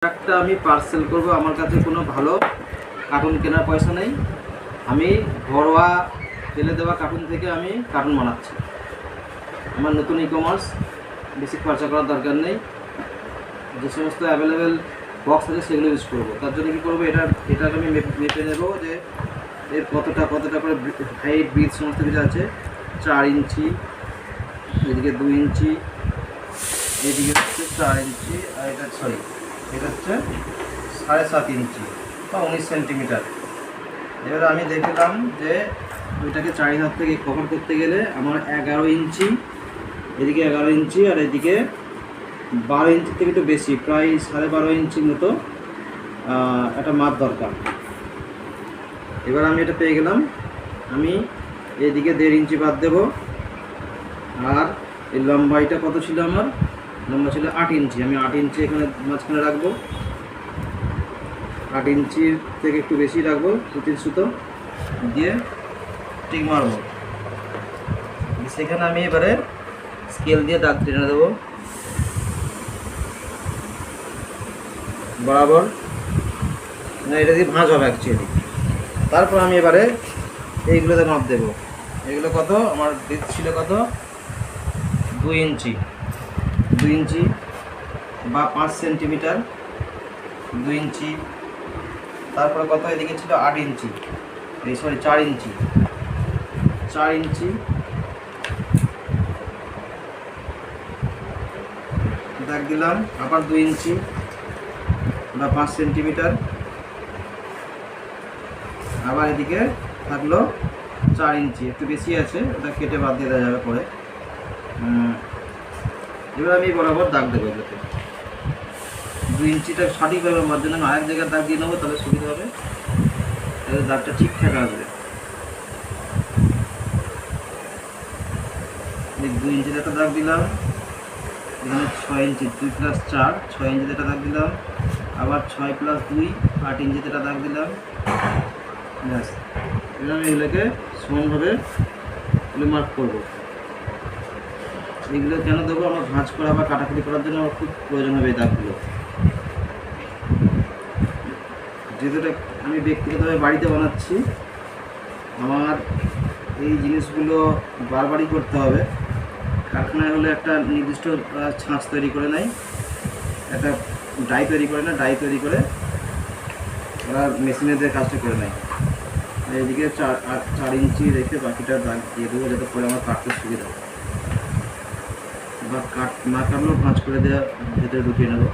একটা আমি পার্সেল করব। আমার কাছে কোনো ভালো কার্টুন কেনার পয়সা নেই। আমি ঘরোয়া ফেলে দেওয়া কার্টুন থেকে আমি কার্টুন বানাচ্ছি। আমার নতুন ই-কমার্স, বেশি খরচা করার দরকার নেই। যে সমস্ত অ্যাভেলেবেল বক্স আছে সেগুলো ইউজ করবো। তার জন্য কী করবো, এটা আমি মেপে নেবো যে এর কতটা করে হাইট ব্রিথ সমস্ত কিছু আছে। 4 ইঞ্চি, এদিকে 2 ইঞ্চি, এদিকে হচ্ছে 4 ইঞ্চি, আর এটা এটা হচ্ছে 7.5 ইঞ্চি বা 19 সেন্টিমিটার। এবার আমি দেখলাম যে ওইটাকে চারিধার থেকে কভার করতে গেলে আমার 11 ইঞ্চি, এদিকে 11 ইঞ্চি আর এদিকে 12 ইঞ্চির থেকে একটু বেশি, প্রায় 12.5 ইঞ্চির মতো একটা মাপ দরকার। এবার আমি এটা পেয়ে গেলাম। আমি এদিকে 1.5 ইঞ্চি বাদ দেব। আর এই লম্বাইটা কত ছিল, আমার লম্বা ছিল 8 ইঞ্চি। আমি 8 ইঞ্চি এখানে মাঝখানে রাখবো। 8 ইঞ্চির থেকে একটু বেশি রাখবো, 2-3 সুতো দিয়ে ঠিক মারবো। সেখানে আমি এবারে স্কেল দিয়ে দাগ টেনে দেবো বরাবর, না এটা দিয়ে ভাঁজ হবে অ্যাকচুয়ালি। তারপর আমি এবারে এইগুলোতে মাপ দেবো। এগুলো কত, আমার ছিল কত, 2 ইঞ্চি, 2 ইঞ্চি বা 5 সেন্টিমিটার, 2 ইঞ্চি। তারপরে কত, এদিকে ছিল 8 ইঞ্চি, 4 ইঞ্চি, 4 ইঞ্চি, দাগ দিলাম। আবার 2 ইঞ্চি বা 5 সেন্টিমিটার, আবার এদিকে থাকলো 4 ইঞ্চি, একটু বেশি আছে, ওটা কেটে বাদ দিয়ে দেওয়া যাবে পরে। এবার আমি বরাবর দাগ দেবো। এটাতে 2 ইঞ্চিটা সঠিকভাবে মার জন্য আমি আরেক জায়গায় দাগ দিয়ে নেবো, তাহলে সুবিধা হবে, তাহলে দাগটা ঠিকঠাক আসবে। 2 ইঞ্চিতে একটা দাগ দিলাম, এখানে 6 ইঞ্চি, 2 + 4, 6 ইঞ্চিতে একটা দাগ দিলাম, আবার 6 + 2, 8 ইঞ্চিতে একটা দাগ দিলাম। ব্যাস, এবার আমি এগুলোকে সমানভাবে মার্ক করবো। এগুলো কেন দেবো, আমার ভাঁজ করা বা কাটাকুটি করার জন্য আমার খুব প্রয়োজন হবে এই দাগগুলো। যেটা আমি ব্যক্তিগতভাবে বাড়িতে বানাচ্ছি, আমার এই জিনিসগুলো বারবারই করতে হবে। কারখানায় হলে একটা নির্দিষ্ট ছাঁচ তৈরি করে নেয়, একটা ডাই তৈরি করে না, ডাই তৈরি করে ওরা মেশিনে দিয়ে কাজটা করে নেয়। এইদিকে 4 ইঞ্চি রেখে বাকিটা দাগ দিয়ে দেবো, যাতে পরে আমার কাটতে সুবিধা হয়, বা না কাটলেও ভাঁজ করে দেওয়া ভেতরে ঢুকিয়ে নেবো।